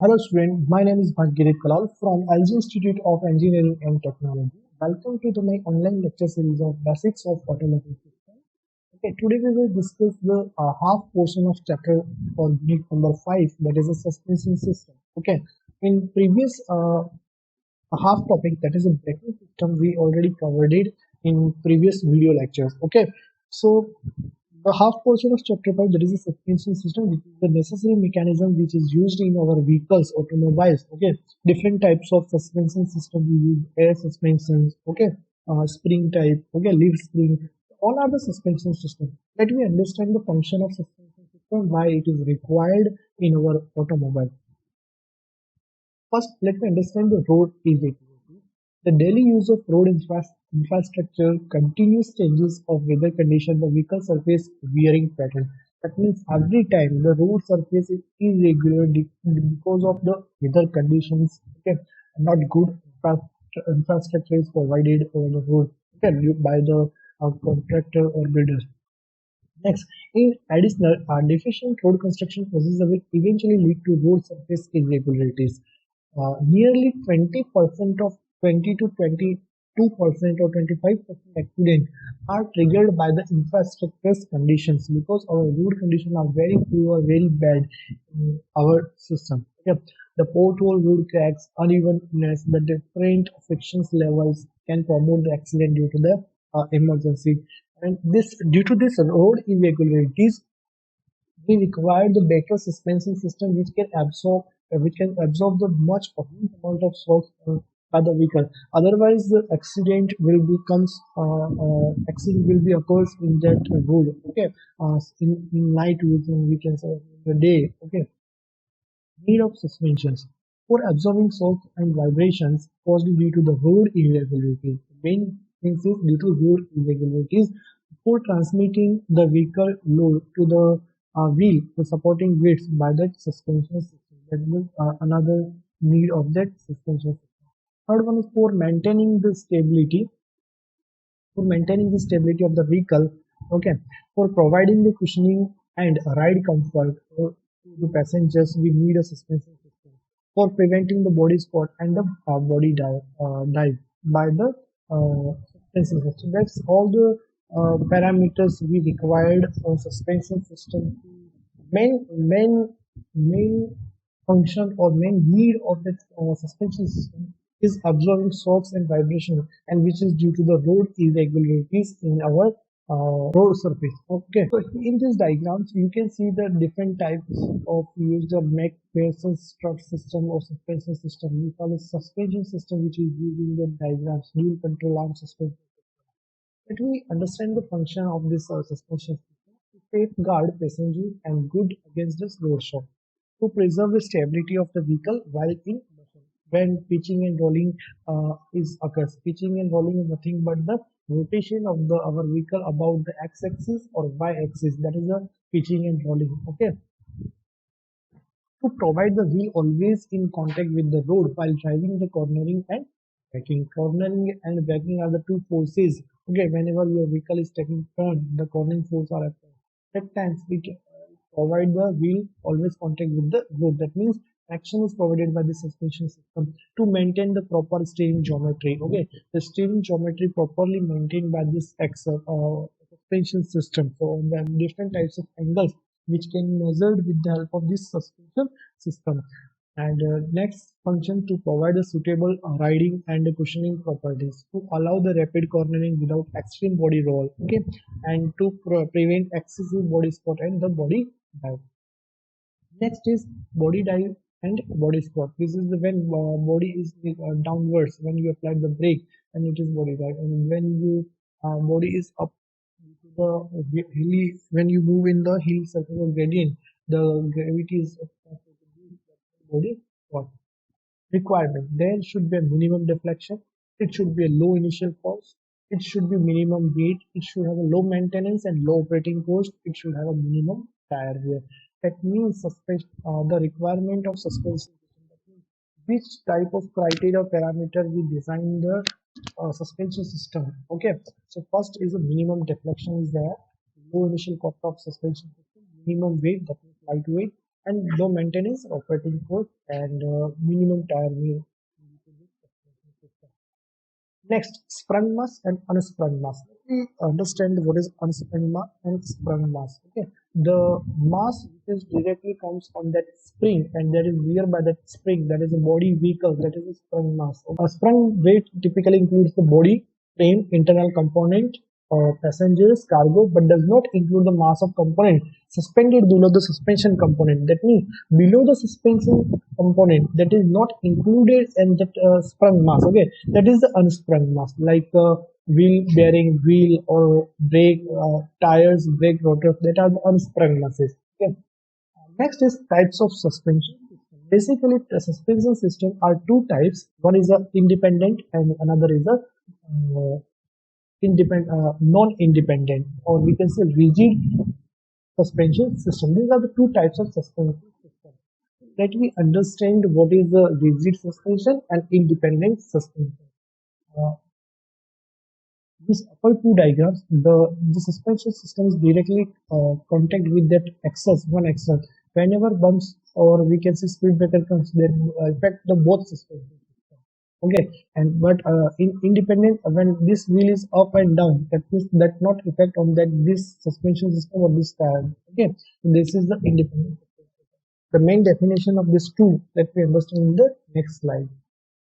Hello student, my name is Bhagirath Kalal from LG Institute of Engineering and Technology. Welcome to my online lecture series of Basics of Automotive Systems. Okay, today we will discuss the half portion of chapter for unit number 5, that is a suspension system. Okay, in previous half topic, that is a braking system, we already covered it in previous video lectures. Okay, so the half portion of chapter 5, that is a suspension system, which is the necessary mechanism which is used in our vehicles, automobiles. Okay, different types of suspension system we use: air suspensions, okay, spring type, okay, leaf spring. All are the suspension system. Let me understand the function of suspension system, why it is required in our automobile. First, let me understand the road irregularity. The daily use of road infrastructure, continuous changes of weather condition, the vehicle surface wearing pattern. That means every time the road surface is irregular because of the weather conditions. Okay, not good infrastructure is provided on the road. Okay, by the contractor or builder. Next, in additional, deficient road construction processes will eventually lead to road surface irregularities. Nearly 20% of 20 to 22% or 25% accidents are triggered by the infrastructure's conditions because our road conditions are very poor, very bad in our system. Okay. The pothole, road cracks, unevenness, the different frictions levels can promote the accident due to the emergency. And this, due to this road irregularities, we require the better suspension system which can absorb the much amount of shock by the vehicle. Otherwise, the accident will be occurs in that road. Okay, in night we can say in the day. Okay, need of suspensions for absorbing shock and vibrations caused due to the road irregularities. The main things is due to road irregularities for transmitting the vehicle load to the wheel, the supporting weights by that suspension system. That is another need of that suspension system. Third one is for maintaining the stability of the vehicle. Okay, for providing the cushioning and ride comfort to the passengers, we need a suspension system. For preventing the body spot and the body dive by the suspension system. That's all the parameters we required for suspension system. Main function or main need of the suspension system is absorbing shocks and vibration, and which is due to the road irregularities in our road surface. Okay, so in this diagrams you can see the different types of used the McPherson strut system or suspension system. We call it suspension system, which is using the diagrams dual control arm suspension. Let me understand the function of this suspension system to safeguard passengers and goods against the road shock, to preserve the stability of the vehicle while in motion. When pitching and rolling is occurs, pitching and rolling is nothing but the rotation of the our vehicle about the x-axis or y-axis. That is the pitching and rolling. Okay, to provide the wheel always in contact with the road while driving the cornering and braking. Cornering and braking are the two forces. Okay, whenever your vehicle is taking turn, the cornering force are at that times we can provide the wheel always contact with the road. That means action is provided by the suspension system to maintain the proper steering geometry. Okay, the steering geometry properly maintained by this axle suspension system. So there are different types of angles which can be measured with the help of this suspension system. And next function, to provide a suitable riding and cushioning properties to allow the rapid cornering without extreme body roll. Okay, and to prevent excessive body spot and the body dive. Next is body dive and body spot. This is the when body is downwards when you apply the brake, and it is body dive. And when you body is up to the hilly, when you move in the hill surface or gradient, the gravity is body spot. Requirement: there should be a minimum deflection, it should be a low initial cost, it should be minimum weight, it should have a low maintenance and low operating cost, it should have a minimum tire wear. That means the requirement of suspension. That means which type of criteria parameter we design the suspension system. Okay, so first is a minimum deflection is there, low initial cost of suspension system, minimum weight, that means lightweight, and low maintenance operating cost and minimum tire wear. Next, sprung mass and unsprung mass. We understand what is unsprung mass and sprung mass. Okay, the mass which is directly comes on that spring and that is nearby that spring, that is a body vehicle, that is a sprung mass. A sprung weight typically includes the body, frame, internal component, passengers, cargo, but does not include the mass of component suspended below the suspension component. That means below the suspension component that is not included in that sprung mass. Okay, that is the unsprung mass, like wheel bearing, wheel or brake, tires, brake rotors. That are the unsprung masses. Okay. Next is types of suspension. Basically, the suspension system are two types. One is a independent and another is a non-independent, or we can say rigid suspension system. These are the two types of suspension system. Let me understand what is the rigid suspension and independent suspension. Uh, these upper two diagrams, the suspension system is directly contact with that axis, one axis. Whenever bumps or we can say speed breaker comes, they affect the both suspension. Okay, and but in independent, when this wheel is up and down, that is that not effect on that this suspension system or this tire. Okay, so this is the independent. The main definition of this two that we understand in the next slide.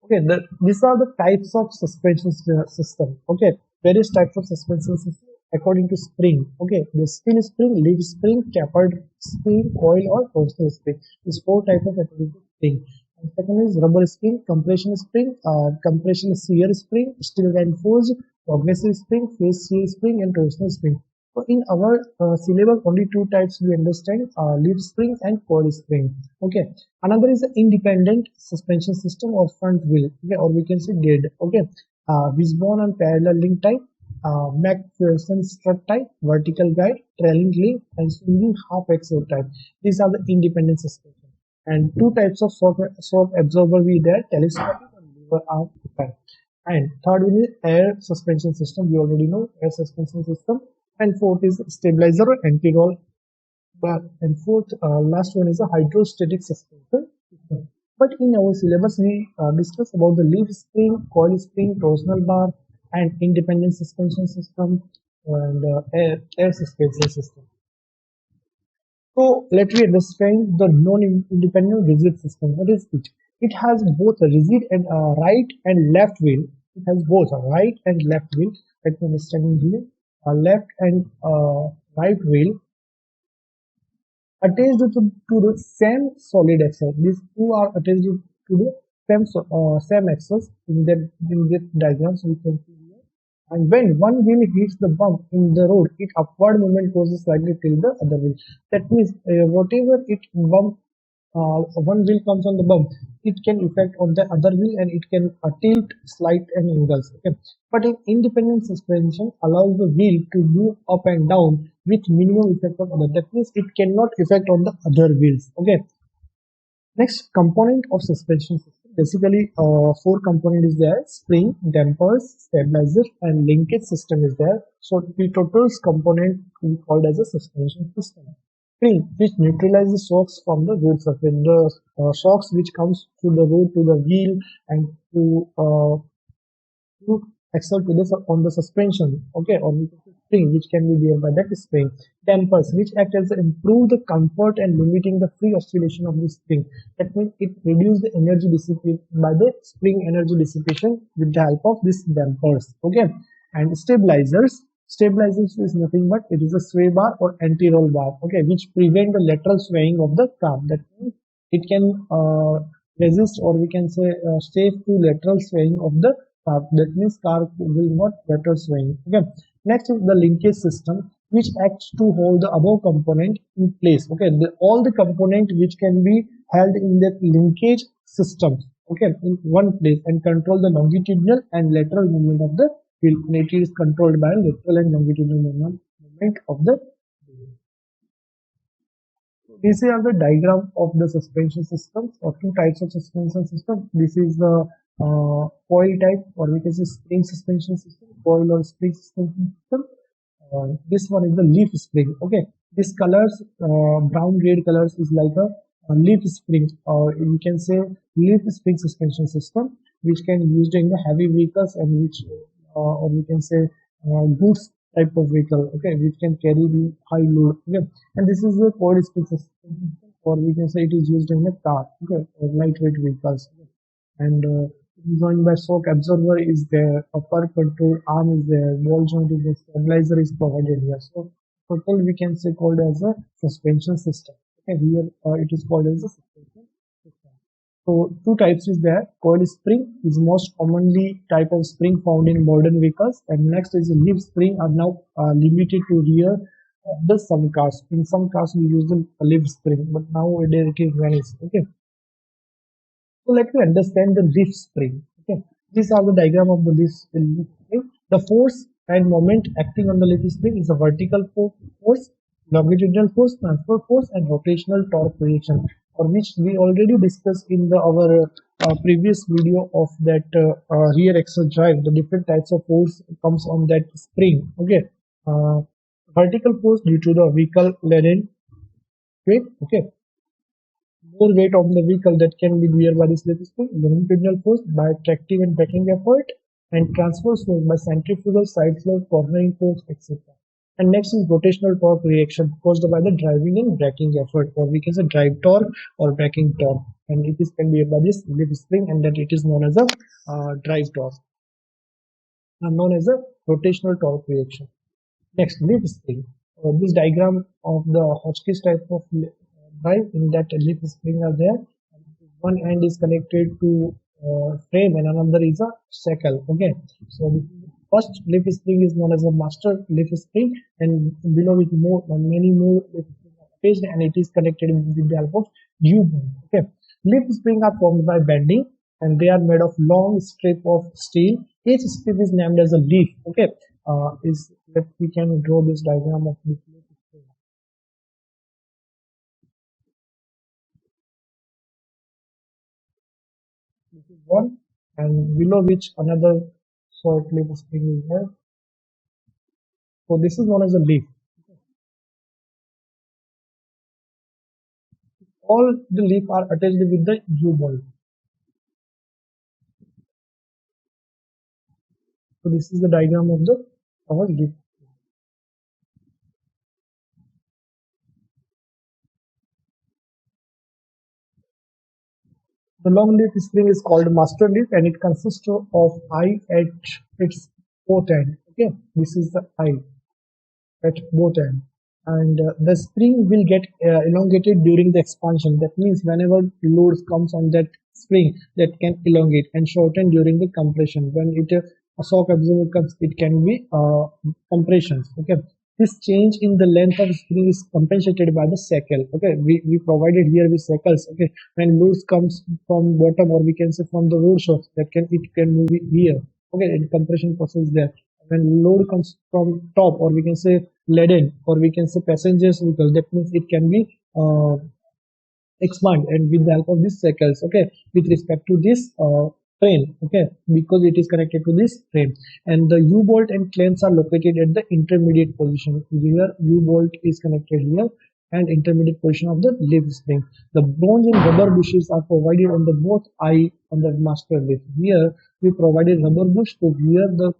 Okay, these are the types of suspension system. Okay, various types of suspension system according to spring. Okay, the spin spring, leaf spring, tapered spring, coil or torsional spring. These four types of according to spring. And second is rubber spring, compression shear spring, steel reinforced, progressive spring, phase shear spring, and torsional spring. So in our syllabus, only two types we understand: leaf spring and coil spring. Okay. Another is the independent suspension system or front wheel. Okay, or we can say dead. Okay. Wishbone and parallel link type, McPherson strut type, vertical guide, trailing link, and swinging half axle type. These are the independent suspension. And two types of shock absorber we there: telescopic and lever arm type. And third one is air suspension system. We already know air suspension system. And fourth is stabilizer or anti-roll bar. And fourth, last one is a hydrostatic suspension system. But in our syllabus, we discuss about the leaf spring, coil spring, torsional bar, and independent suspension system and air suspension system. So let me understand the non-independent rigid system. What is it? It has both a rigid and right and left wheel. It has both a right and left wheel. Let me understand here. A left and right wheel attached to the same solid axle. These two are attached to the same axis in that diagram. So we can see here. And when one wheel hits the bump in the road, its upward movement causes slightly till the other wheel. That means whatever it bump, one wheel comes on the bump, it can affect on the other wheel and it can tilt, slight and angles. Okay. But in independent suspension allows the wheel to move up and down with minimum effect on other. That means it cannot affect on the other wheels. Okay. Next component of suspension system. Basically, four component is there: spring, dampers, stabilizer, and linkage system is there. So the total component is called as a suspension system. Spring, which neutralizes shocks from the road surface. The shocks which comes through the road to the wheel and to axle to the on the suspension. Okay, or spring which can be there by that spring. Dampers which act as improve the comfort and limiting the free oscillation of the spring. That means it reduces the energy dissipation by the spring energy dissipation with the help of these dampers. Okay, and stabilizers is nothing but it is a sway bar or anti-roll bar. Okay, which prevent the lateral swaying of the car. That means it can resist, or we can say safe to lateral swaying of the car. That means car will not lateral swaying. Okay. Next is the linkage system, which acts to hold the above component in place. Okay, all the component which can be held in that linkage system. Okay, in one place and control the longitudinal and lateral movement of the wheel. It is controlled by lateral and longitudinal movement of the wheel. These are the diagram of the suspension systems, or two types of suspension system. This is the coil type, or we can say spring suspension system, coil or spring suspension system. This one is the leaf spring. Okay, this colors, brown red colors is like a leaf spring, or we can say leaf spring suspension system, which can be used in the heavy vehicles, and which or we can say goods type of vehicle, okay, which can carry the high load, okay. And this is the coil spring system, or we can say it is used in the car, okay, or lightweight vehicles, okay. And joined by shock absorber is there, upper control arm is there, ball joint is there, stabilizer is provided here. So total we can say called as a suspension system. Okay, here it is called as a suspension system. So two types is there. Coil spring is most commonly type of spring found in modern vehicles, and next is leaf spring are now limited to rear of the some cars. In some cars we use the leaf spring, but nowadays it is vanished. Okay. So let me understand the leaf spring. Okay, these are the diagram of the leaf spring. The force and moment acting on the leaf spring is a vertical force, longitudinal force, transfer force, and rotational torque reaction, for which we already discussed in our previous video of that rear axle drive. The different types of force comes on that spring. Okay, uh, vertical force due to the vehicle laden weight. Okay, more weight of the vehicle that can be bear by this spring, longitudinal force by tractive and braking effort, and transverse force by centrifugal, side flow, cornering force, etc. And next is rotational torque reaction caused by the driving and braking effort, or we can say drive torque or braking torque, and it is can be by this leaf spring, and that it is known as a drive torque, known as a rotational torque reaction. Next, leaf spring. This diagram of the Hotchkiss type of drive, in that leaf spring are there. One end is connected to frame and another is a shackle. Okay, so the first leaf spring is known as a master leaf spring, and below it more many more leaf springs are attached, and it is connected with the help of U-bolt. Okay, leaf springs are formed by bending, and they are made of long strip of steel. Each strip is named as a leaf. Okay, is that we can draw this diagram of this leaf spring. This is one, and below which another short leaf spring is there. So this is known as a leaf. All the leaf are attached with the U-bolt. So this is the diagram of the our leaf. The long leaf spring is called master leaf, and it consists of eye at its both end. Okay, this is the eye at both end, and the spring will get elongated during the expansion. That means whenever loads comes on that spring, that can elongate and shorten during the compression. When it a shock absorber comes, it can be compressions. Okay, this change in the length of spring is compensated by the shackle. Okay, we provided here with shackles. Okay, when loads comes from bottom, or we can say from the road shocks, that can it can move it here. Okay, and compression process there. When load comes from top, or we can say laden, or we can say passengers vehicle, that means it can be expand, and with the help of these cycles, okay, with respect to this frame, okay, because it is connected to this frame. And the U-bolt and clamps are located at the intermediate position. Here U-bolt is connected here, and intermediate position of the leaf spring. The bronze and rubber bushes are provided on the both eye on the master leaf. Here we provided rubber bush to wear the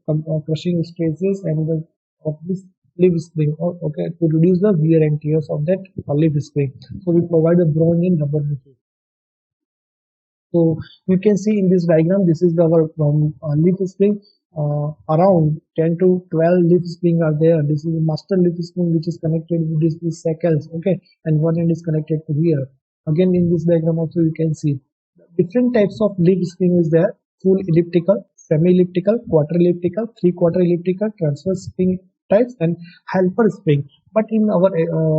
crushing stresses and the of this leaf spring, or okay, to reduce the wear and tears of that leaf spring. So we provide a bronze and rubber bushes. So you can see in this diagram, this is our leaf spring. Around 10 to 12 leaf spring are there. This is the master leaf spring, which is connected with these cycles. Okay, and one end is connected to here. Again, in this diagram also you can see different types of leaf spring is there: full elliptical, semi-elliptical, quarter elliptical, three-quarter elliptical, transverse spring types, and helper spring. But in our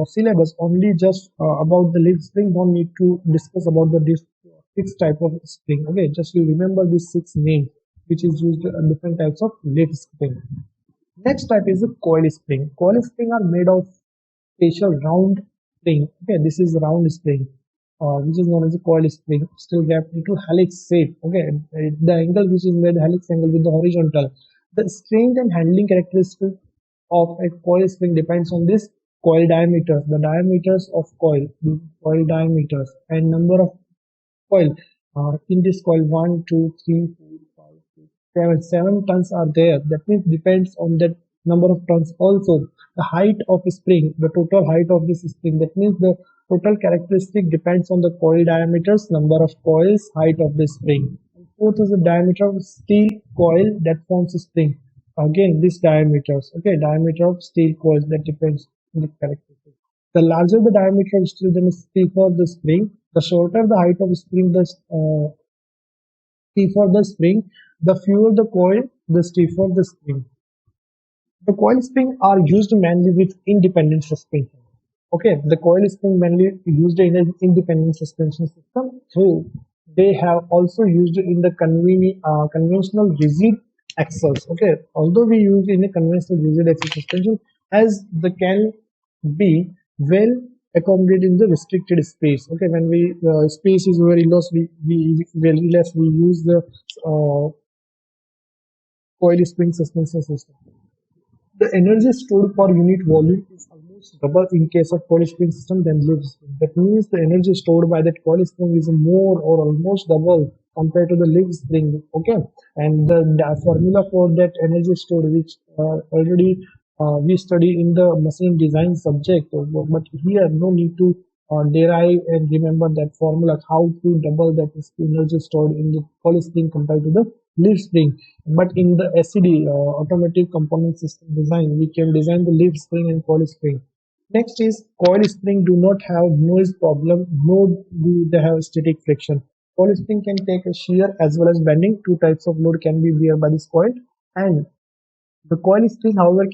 syllabus, only just about the leaf spring. Don't need to discuss about the six type of spring. Okay, just you remember these six names which is used in different types of leaf spring. Next type is a coil spring. Coil spring are made of special round spring. Okay, this is round spring, which is known as a coil spring, still wrapped into helix shape. Okay, the angle which is made helix angle with the horizontal. The strength and handling characteristics of a coil spring depends on this coil diameters, the diameters of coil, the coil diameters, and number of coil in this coil 1, 2, 3, 4, 5, 6, 7. 7 turns are there. That means depends on that number of turns. Also, the height of a spring, the total height of this spring. That means the total characteristic depends on the coil diameters, number of coils, height of the spring. And fourth is the diameter of steel coil that forms a spring. Again, this diameters. Okay, diameter of steel coils that depends on the characteristic. The larger the diameter of steel, the stiffer the spring. The shorter the height of the spring, the stiffer the spring. The fewer the coil, the stiffer the spring. The coil spring are used mainly with independent suspension. Okay, the coil spring mainly used in an independent suspension system. So they have also used in the conventional rigid axles. Okay, although we use in a conventional rigid axle suspension, as the can be well accommodated in the restricted space. Okay, when we space is very less, we use the coil spring suspension system. The energy stored per unit volume is almost double in case of coil spring system than leaf spring. That means the energy stored by that coil spring is more or almost double compared to the leaf spring. Okay, and the formula for that energy stored, which already we study in the machine design subject, but here no need to derive and remember that formula how to double that energy stored in the coil spring compared to the leaf spring. But in the SCD, automotive component system design, we can design the leaf spring and coil spring. Next is coil spring do not have noise problem, nor do they have static friction. Coil spring can take a shear as well as bending. Two types of load can be bear by this coil, and the coil spring, however,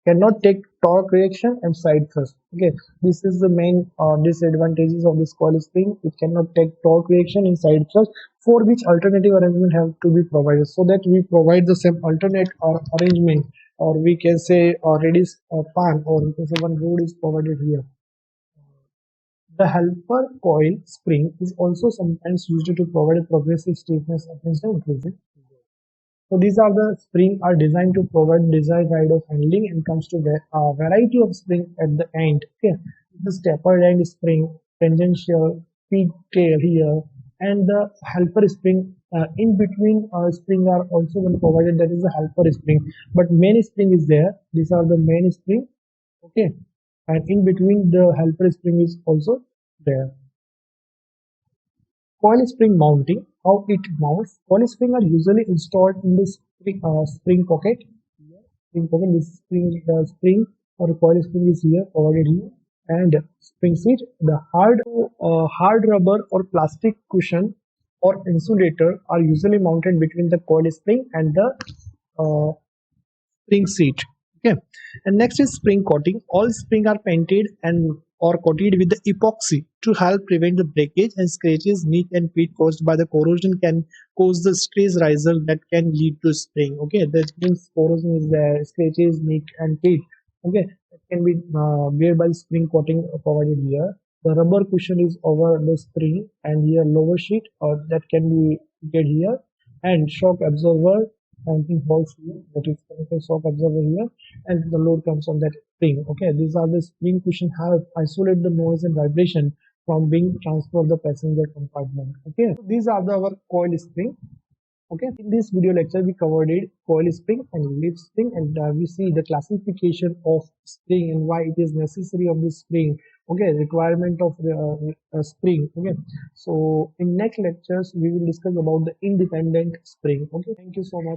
cannot take torque reaction and side thrust. Okay, this is the main disadvantages of this coil spring. It cannot take torque reaction and side thrust, for which alternative arrangement have to be provided. So that we provide the same alternate arrangement, or we can say radius pan, or we can say one rod is provided here. The helper coil spring is also sometimes used to provide a progressive stiffness against the increasing. So these are the spring are designed to provide desired ride of handling, and comes to variety of spring at the end. Okay, the tapered end spring, tangential, pigtail here, and the helper spring in between spring are also one provided. That is the helper spring, but main spring is there. These are the main spring. Okay, and in between the helper spring is also there. Coil spring mounting, how it mounts. Coil spring are usually installed in the spring pocket. Spring pocket, this spring or coil spring is here, provided here, and spring seat. The hard rubber or plastic cushion or insulator are usually mounted between the coil spring and the uh, spring seat. Okay, and next is spring coating. All spring are painted and or coated with the epoxy to help prevent the breakage and scratches. Nick and pit caused by the corrosion can cause the stress riser that can lead to spring. Okay, that means corrosion is there, scratches, nick, and pit. Okay, that can be made by spring coating provided here. The rubber cushion is over the spring, and here lower sheet that can be get here, and shock absorber mounting holes here, that is chemical shock absorber here, and the load comes on that spring. Okay, these are the spring cushion help isolate the noise and vibration from being transferred the passenger compartment. Okay, so these are our coil spring. Okay, in this video lecture we covered it coil spring and leaf spring, and we see the classification of spring and why it is necessary of this spring. Okay, requirement of the spring. Okay, so in next lectures we will discuss about the independent spring. Okay, thank you so much.